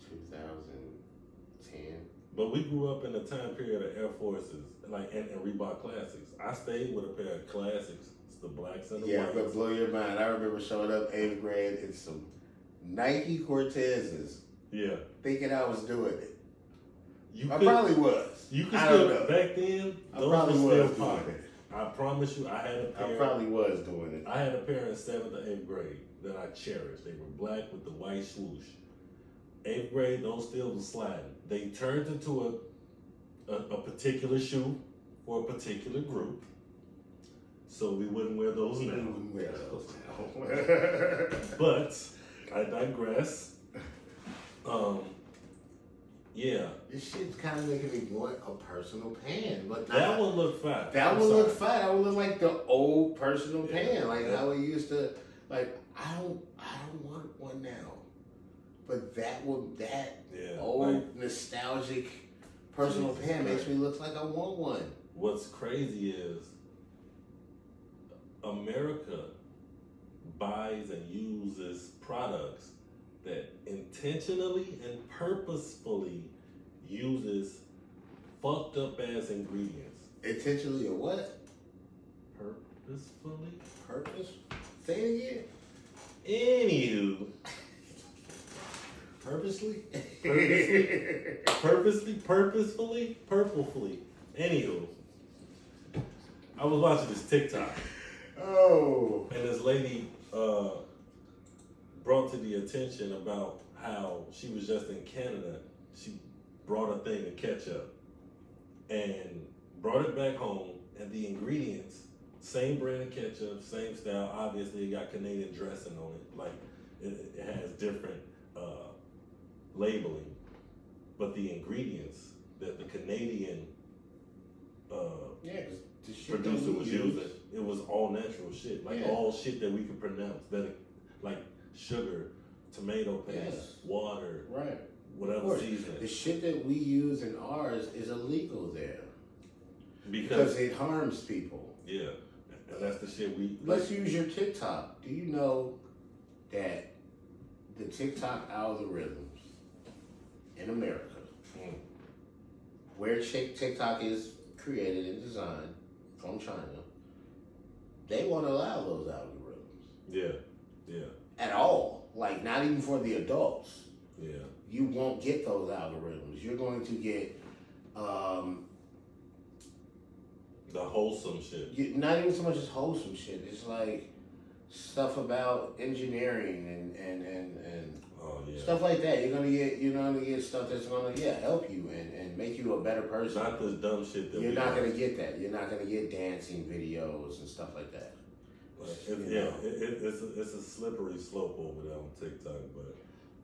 S2: 2010.
S1: But we grew up in a time period of Air Forces, like and Reebok Classics. I stayed with a pair of classics. It's the blacks and the
S2: Yeah,
S1: whites.
S2: but blow your mind. I remember showing up 8th grade in some Nike Cortezes,
S1: Yeah.
S2: thinking I was doing it.
S1: You
S2: I
S1: could,
S2: probably was.
S1: You could
S2: I
S1: still,
S2: don't know.
S1: back then,
S2: I
S1: those
S2: probably
S1: were
S2: was
S1: still
S2: doing
S1: popping.
S2: it.
S1: I promise you, I had a pair.
S2: I probably was doing it.
S1: I had a pair in 7th or 8th grade that I cherished. They were black with the white swoosh. 8th grade, those still was sliding. They turned into a particular shoe for a particular group. So we wouldn't wear those now. But I digress. Yeah.
S2: This shit's kind of making me want a personal pan, but
S1: That would look fat.
S2: That would look fat. That would look like the old personal pan, like how it used to. Like I don't want one now, but that old nostalgic personal pan makes me look like I want one.
S1: What's crazy is America buys and uses products that intentionally and purposefully uses fucked up ass ingredients.
S2: Intentionally or what?
S1: Purposefully?
S2: Purpose? Say it again.
S1: Anywho.
S2: Purposely?
S1: Purposefully. Anywho. I was watching this TikTok.
S2: Oh.
S1: And this lady brought to the attention about how she was just in Canada. She brought a thing of ketchup and brought it back home, and the ingredients, same brand of ketchup, same style. Obviously, it got Canadian dressing on it. Like it has different labeling, but the ingredients that the Canadian producer was using, it was all natural shit, like all shit that we could pronounce, that like sugar, tomato paste, water,
S2: right,
S1: whatever seasoning.
S2: The shit that we use in ours is illegal there because it harms people.
S1: Yeah, and that's the shit we.
S2: Let's use your TikTok. Do you know that the TikTok algorithms in America, where TikTok is created and designed from China, they won't allow those algorithms.
S1: Yeah.
S2: At all. Like, not even for the adults.
S1: Yeah.
S2: You won't get those algorithms. You're going to get
S1: the wholesome shit.
S2: Not even so much as wholesome shit. It's like stuff about engineering and stuff like that. You're gonna get stuff that's gonna help you and make you a better person.
S1: Not this dumb shit that
S2: you're not gonna get that. You're not gonna get dancing videos and stuff like that.
S1: It's a slippery slope over there on TikTok, but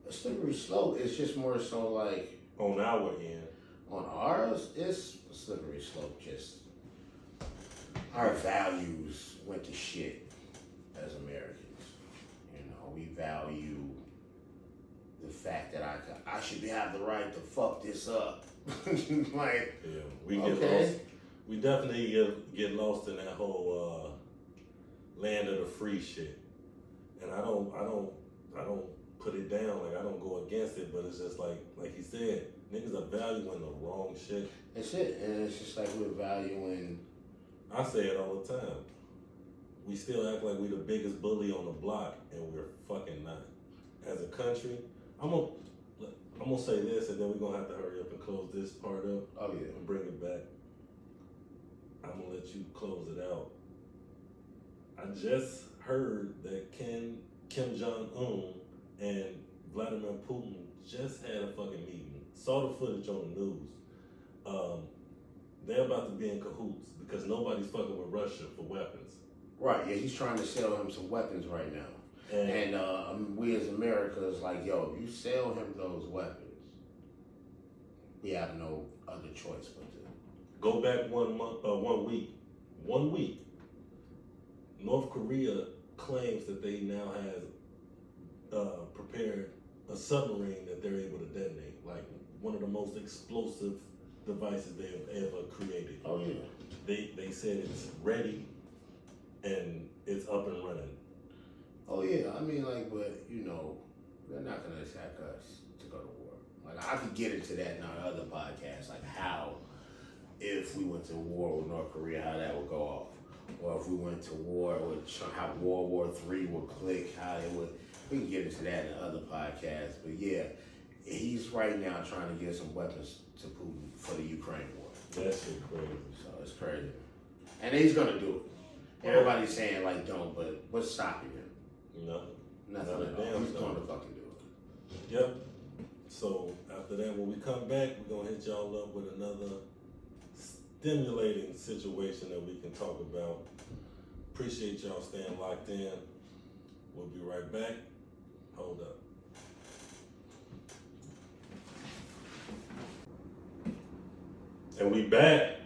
S2: a slippery slope is just more so like
S1: on our end.
S2: On ours, it's a slippery slope. Just our values went to shit as Americans. We value the fact that I should have the right to fuck this up. Like,
S1: we get lost. We definitely get lost in that whole land of the free shit. And I don't put it down. Like, I don't go against it, but it's just like he said, niggas are valuing the wrong shit.
S2: That's it. And it's just like we're valuing. I
S1: say it all the time. We still act like we the biggest bully on the block, and we're fucking not. As a country, I'm gonna say this, and then we're gonna have to hurry up and close this part up.
S2: Oh yeah.
S1: And bring it back. I'm gonna let you close it out. I just heard that Kim Jong-un and Vladimir Putin just had a fucking meeting. Saw the footage on the news. They're about to be in cahoots because nobody's fucking with Russia for weapons.
S2: Right, yeah, he's trying to sell him some weapons right now. And we as America is like, yo, if you sell him those weapons, we have no other choice but to.
S1: Go back 1 week. 1 week. North Korea claims that they now have prepared a submarine that they're able to detonate, like one of the most explosive devices they have ever created.
S2: Oh yeah.
S1: They said it's ready and it's up and running.
S2: Oh yeah, I mean but they're not gonna attack us to go to war. Like I could get into that in our other podcast, like how if we went to war with North Korea, how that would go off. Or if we went to war with how World War III would click, how it would. We can get into that in other podcasts. But yeah, he's right now trying to get some weapons to Putin for the Ukraine war.
S1: That shit crazy.
S2: So it's crazy. And he's gonna do it. Everybody's saying don't, but what's stopping him? Nothing at all. He's gonna fucking do it.
S1: Yep. So after that, when we come back, we're gonna hit y'all up with another stimulating situation that we can talk about. Appreciate y'all staying locked in. We'll be right back. Hold up. And we back.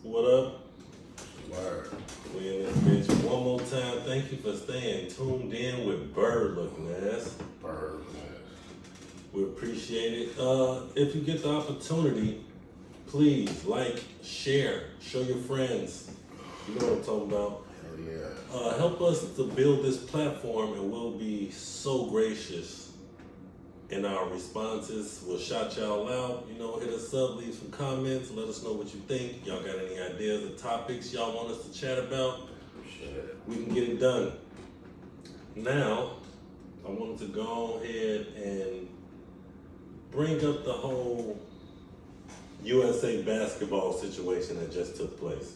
S1: What up?
S2: Word.
S1: We in this bitch one more time. Thank you for staying tuned in with Bird Looking Ass.
S2: Bird.
S1: We appreciate it. If you get the opportunity, please like, share, show your friends. You know what I'm talking about.
S2: Hell yeah.
S1: Help us to build this platform, and we'll be so gracious in our responses. We'll shout y'all out. You know, hit us up, leave some comments, let us know what you think. Y'all got any ideas or topics y'all want us to chat about?
S2: Shit.
S1: We can get it done. Now, I wanted to go ahead and bring up the whole USA basketball situation that just took place.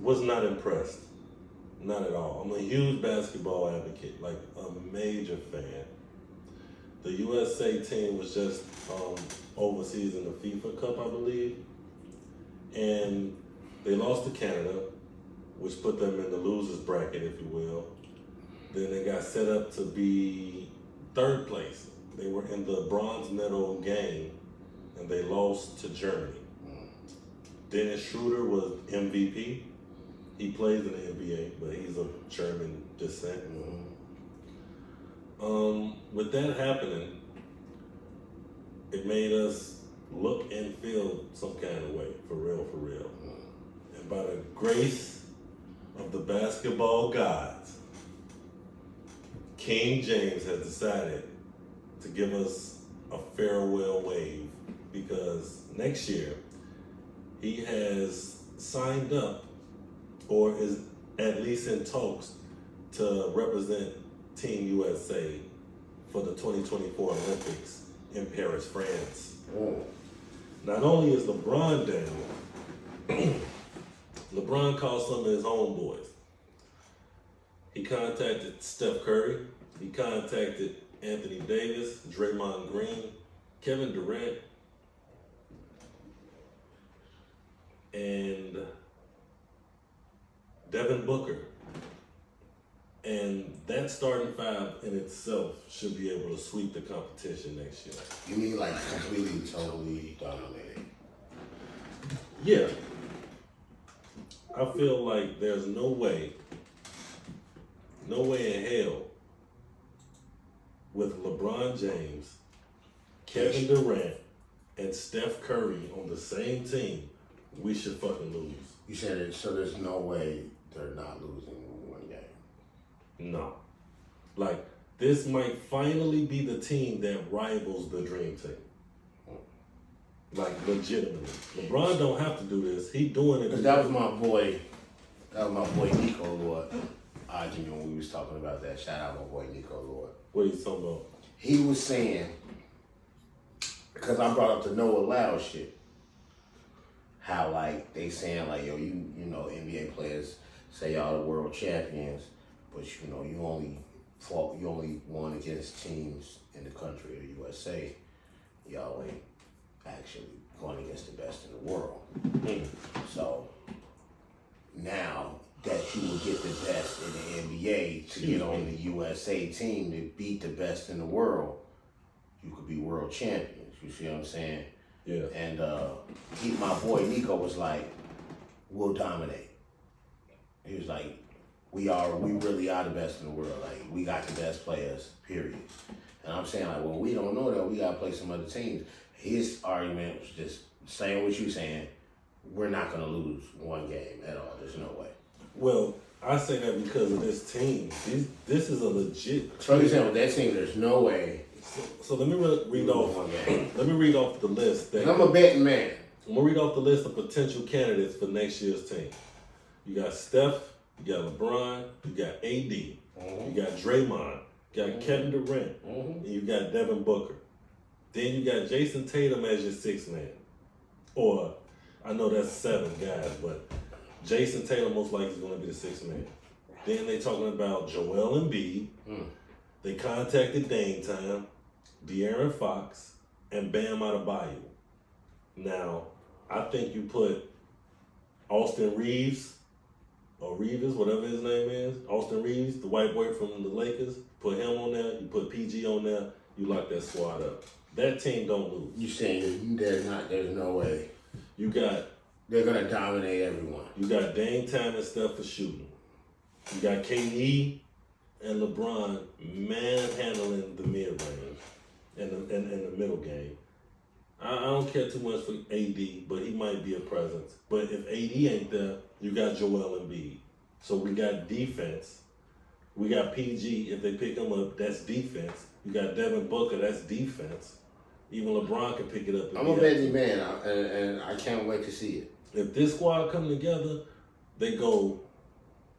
S1: Was not impressed. Not at all. I'm a huge basketball advocate, like a major fan. The USA team was just overseas in the FIFA Cup, I believe. And they lost to Canada, which put them in the loser's bracket, if you will. Then they got set up to be third place. They were in the bronze medal game, and they lost to Germany. Dennis Schroeder was MVP. He plays in the NBA, but he's of German descent. With that happening, it made us look and feel some kind of way, for real, for real. And by the grace of the basketball gods, King James has decided to give us a farewell wave, because next year he has signed up, or is at least in talks, to represent Team USA for the 2024 Olympics in Paris, France. Not only is LeBron down, LeBron called some of his homeboys. He contacted Steph Curry, he contacted Anthony Davis, Draymond Green, Kevin Durant, and Devin Booker. And that starting five in itself should be able to sweep the competition next year.
S2: You mean like completely, totally dominated?
S1: Yeah. I feel like there's no way in hell with LeBron James, Kevin Durant, and Steph Curry on the same team, we should fucking lose.
S2: You said it, so there's no way they're not losing one game.
S1: No. Like, this might finally be the team that rivals the Dream Team. Like, legitimately. LeBron don't have to do this. He doing it.
S2: Because that was my boy Nico Lord. When we was talking about that. Shout out my boy Nico Lord.
S1: What are you talking about?
S2: He was saying, because I brought up the Noah Lau shit, how like they saying like, yo, you know, NBA players say y'all the world champions, but you know, you only won against teams in the country of USA. Y'all ain't actually going against the best in the world. So now that you will get the best in the NBA to get on the USA team to beat the best in the world, you could be world champions. You see what I'm saying?
S1: Yeah.
S2: And my boy Nico was like, we'll dominate. He was like, we really are the best in the world. Like, we got the best players, period. And I'm saying, like, well, we don't know that. We got to play some other teams. His argument was just saying what you're saying. We're not going to lose one game at all. There's no way.
S1: Well, I say that because of this team. This is a legit.
S2: So you're saying with that team, there's no way.
S1: So let me read off. Let me read off the list.
S2: I'm a betting man.
S1: I'm gonna read off the list of potential candidates for next year's team. You got Steph, you got LeBron, you got AD, you got Draymond, you got Kevin Durant, and you got Devin Booker. Then you got Jason Tatum as your sixth man. Or, I know that's 7 guys, but Jason Tatum most likely is going to be the sixth man. Then they talking about Joel Embiid. They contacted Dame Time, De'Aaron Fox, and Bam Adebayo. Now, I think you put Austin Reeves, or Reeves, whatever his name is, Austin Reeves, the white boy from the Lakers, put him on there, you put PG on there, you lock that squad up. That team don't lose.
S2: You saying there's no way.
S1: They're
S2: gonna dominate everyone.
S1: You got Dame time and stuff for shooting. You got KD and LeBron manhandling the mid range and the middle game. I don't care too much for AD, but he might be a presence. But if AD ain't there, you got Joel Embiid. So we got defense. We got PG. If they pick him up, that's defense. You got Devin Booker, that's defense. Even LeBron can pick it up.
S2: I'm a busy man, and I can't wait to see it.
S1: If this squad come together, they go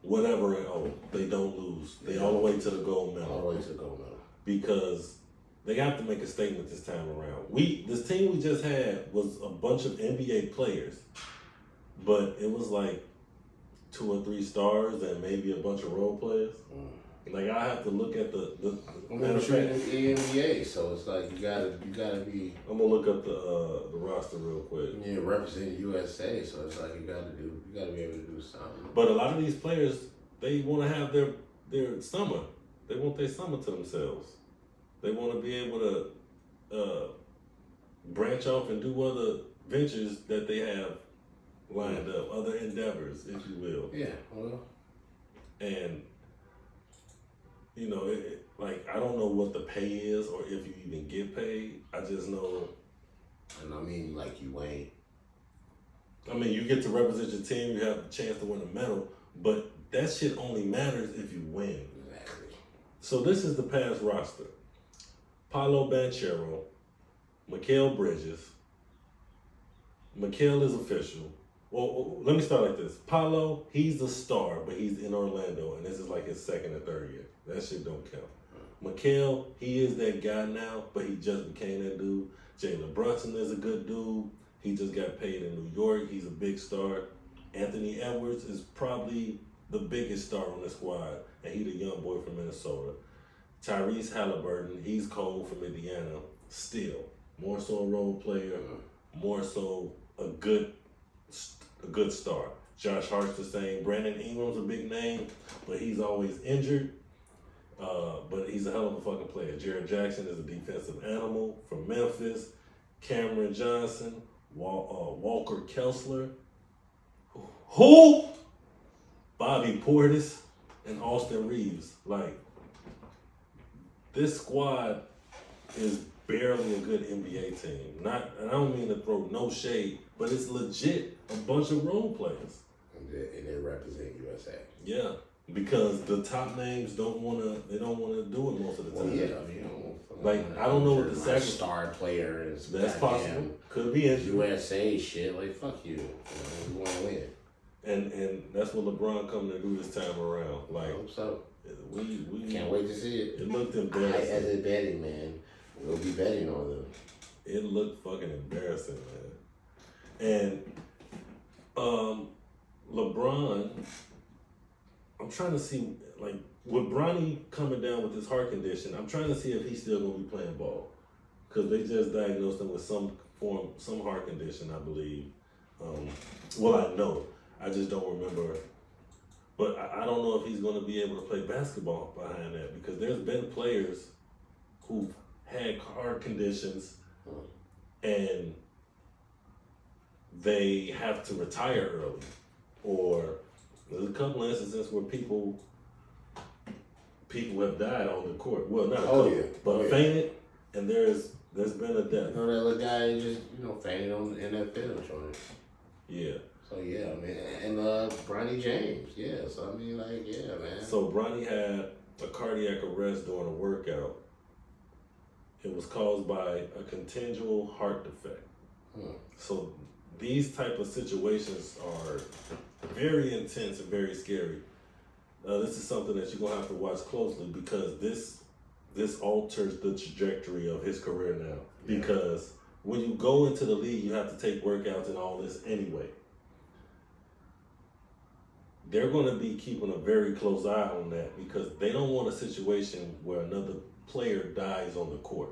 S1: whatever and they don't lose. They all the way to the gold medal.
S2: All the way to the gold medal.
S1: Because they have to make a statement this time around. This team we just had was a bunch of NBA players, but it was like 2 or 3 stars and maybe a bunch of role players. Like I have to look at the
S2: matter of fact, it's the NBA, so it's like you gotta be.
S1: I'm gonna look up the roster real quick.
S2: Yeah, representing USA, so it's like you gotta be able to do something.
S1: But a lot of these players, they want to have their summer. They want their summer to themselves. They want to be able to branch off and do other ventures that they have lined up, other endeavors, if you will.
S2: Yeah, well.
S1: And, you know, like, I don't know what the pay is or if you even get paid. I just know.
S2: And I mean, like, you ain't.
S1: I mean, you get to represent your team, you have a chance to win a medal, but that shit only matters if you win.
S2: Exactly.
S1: So this is the past roster. Paolo Banchero, Mikal Bridges. Mikal is official. Well, let me start like this. Paolo, he's the star, but he's in Orlando, and this is like his 2nd or 3rd year. That shit don't count. Mikal, he is that guy now, but he just became that dude. Jalen Brunson is a good dude. He just got paid in New York. He's a big star. Anthony Edwards is probably the biggest star on the squad, and he the young boy from Minnesota. Tyrese Halliburton, he's cold from Indiana. Still, more so a role player, more so a good star. Josh Hart's the same. Brandon Ingram's a big name, but he's always injured. But he's a hell of a fucking player. Jared Jackson is a defensive animal from Memphis. Cameron Johnson, Walker Kessler. Who? Bobby Portis and Austin Reeves. Like, this squad is barely a good NBA team. And I don't mean to throw no shade, but it's legit a bunch of role players.
S2: And they represent USA.
S1: Yeah, because the top names don't want to do it most of the time.
S2: Well, yeah, I mean,
S1: like, I don't know what the
S2: second star player is.
S1: That's possible. Could be interesting.
S2: USA shit, like, fuck you. We want to win.
S1: And that's what LeBron coming to do this time around. Like,
S2: I hope so.
S1: We
S2: can't wait to see it.
S1: It looked embarrassing.
S2: I, as a betting man, will be betting on them.
S1: It looked fucking embarrassing, man. And LeBron, I'm trying to see, like, with Bronny coming down with his heart condition, I'm trying to see if he's still gonna be playing ball, because they just diagnosed him with some heart condition, I believe. Well, I know, I just don't remember. But I don't know if he's going to be able to play basketball behind that, because there's been players who've had heart conditions and they have to retire early. Or there's a couple of instances where people have died on the court. Well, not a couple, but fainted, and there's been a death.
S2: You know that little guy just, fainted on the NFL joint.
S1: Yeah.
S2: So yeah, I mean, and Bronny James, yeah. So I mean, like, yeah, man.
S1: So Bronny had a cardiac arrest during a workout. It was caused by a congenital heart defect. So these type of situations are very intense and very scary. This is something that you're gonna have to watch closely, because this alters the trajectory of his career now. Yeah. Because when you go into the league, you have to take workouts and all this anyway. They're going to be keeping a very close eye on that, because they don't want a situation where another player dies on the court.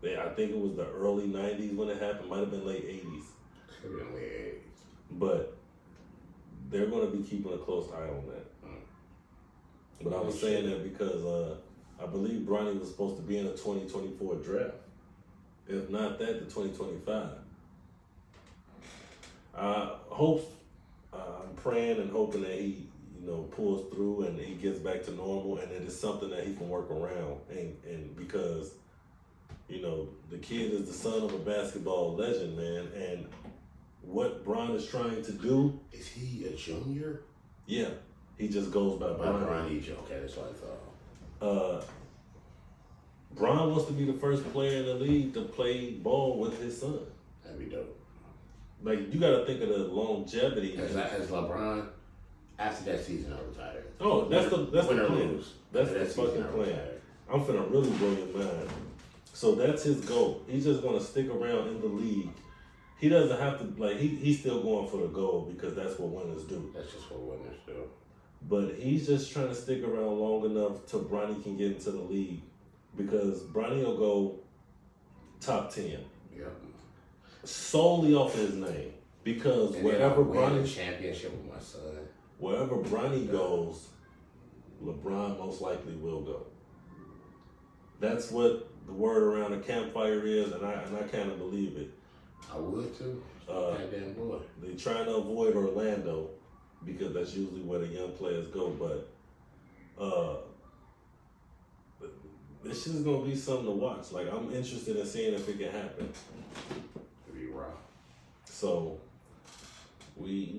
S1: I think it was the early 90s when it happened. Might have been late 80s.
S2: Could have been late 80s.
S1: But they're going to be keeping a close eye on that. But I was saying that because I believe Bronny was supposed to be in the 2024 draft. If not that, the 2025. I'm praying and hoping that he, pulls through and he gets back to normal, and it is something that he can work around. And because, the kid is the son of a basketball legend, man, and what Bron is trying to do.
S2: Is he a junior?
S1: Yeah, he just goes by
S2: Bronny. Okay, that's what I thought.
S1: Bron wants to be the first player in the league to play ball with his son.
S2: That'd be dope.
S1: Like, you got to think of the longevity.
S2: As LeBron, after that season, I retired.
S1: Oh, that's the plan.
S2: Lose.
S1: That's the fucking plan. I'm finna really blow your mind. So that's his goal. He's just gonna stick around in the league. He doesn't have to, he's still going for the goal because that's what winners do.
S2: That's just what winners do.
S1: But he's just trying to stick around long enough till Bronny can get into the league, because Bronny will go top 10.
S2: Yep.
S1: Solely off his name. Because wherever Bronny
S2: championship with my son.
S1: Wherever Bronny goes, LeBron most likely will go. That's what the word around the campfire is, and I kind of believe it.
S2: I would too. Goddamn boy.
S1: They trying to avoid Orlando because that's usually where the young players go, but this shit is gonna be something to watch. Like, I'm interested in seeing if it can happen.
S2: It'd be raw.
S1: So we,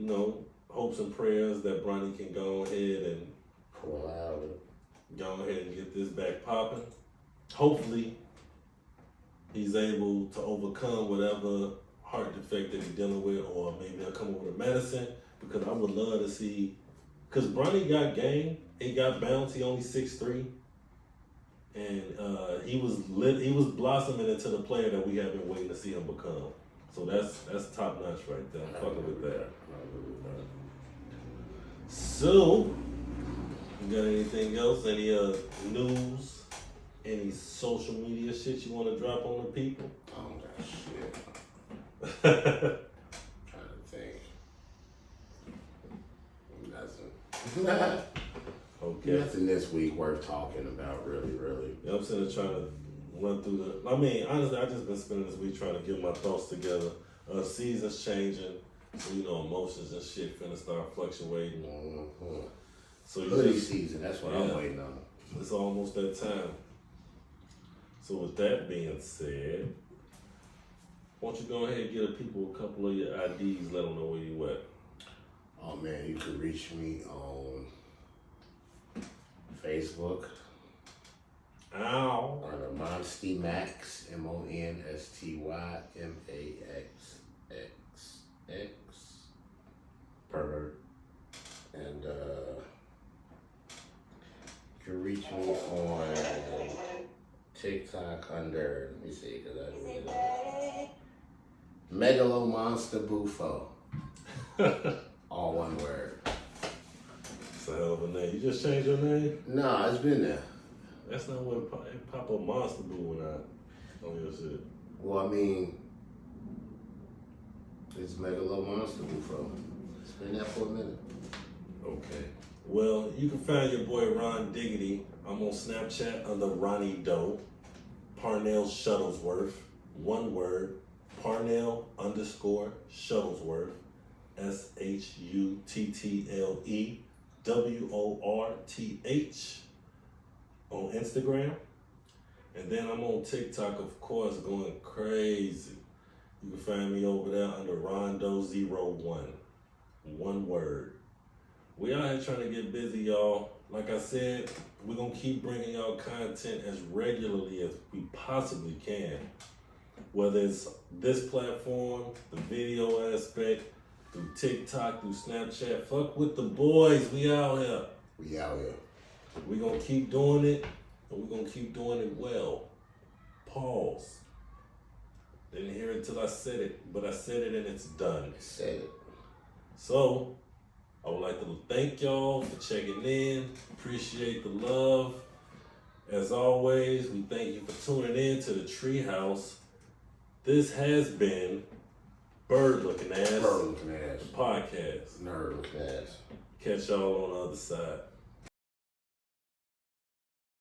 S1: hopes and prayers that Bronny can go ahead and
S2: pull out.
S1: Go ahead and get this back popping. Hopefully, he's able to overcome whatever heart defect that he's dealing with, or maybe he'll come up with a medicine, because I would love to see, because Bronny got game, he got bounce, he only 6'3", and he was blossoming into the player that we have been waiting to see him become. So that's top notch right there. I'm fucking with that. So, you got anything else? Any news? Any social media shit you want to drop on the people?
S2: Oh, that shit. Trying to think. Nothing.
S1: Okay.
S2: Nothing this week worth talking about, really.
S1: Yeah, I'm sitting there trying to run through honestly, I just been spending this week trying to get my thoughts together. Seasons changing, so emotions and shit finna start fluctuating.
S2: Mm-hmm.
S1: So
S2: hoodie season, that's what I'm waiting on.
S1: It's almost that time. So with that being said, why don't you go ahead and give the people a couple of your IDs, let them know where you at.
S2: Oh man, you can reach me on Facebook.
S1: Ow.
S2: Under Monsty Max, MonstyMaxX. Pervert. And you can reach me on TikTok under, let me see, because I don't really know. Megalo Monster Bufo. All one word.
S1: It's a hell of a name. You just changed your name?
S2: No, it's been there.
S1: That's not what it pop up Monster Boo when I on your shit.
S2: Well, I mean, it's Megalo Monster Bufo. It's been there for a minute.
S1: Okay. Well, you can find your boy Ron Diggity. I'm on Snapchat under Ronnie Doe. Parnell Shuttlesworth. One word. Parnell _ Shuttlesworth. SHUTTLEWORTH on Instagram. And then I'm on TikTok, of course, going crazy. You can find me over there under Rondo01. One word. We out here trying to get busy, y'all. Like I said, we're going to keep bringing y'all content as regularly as we possibly can. Whether it's this platform, the video aspect, through TikTok, through Snapchat. Fuck with the boys. We out here.
S2: We out here.
S1: We're going to keep doing it, and we're going to keep doing it well. Pause. Didn't hear it till I said it, but I said it and it's done.
S2: I said it.
S1: So, I would like to thank y'all for checking in. Appreciate the love. As always, we thank you for tuning in to the Treehouse. This has been Bird Looking Ass,
S2: Bird looking ass.
S1: the podcast.
S2: Nerd looking ass.
S1: Catch y'all on the other side.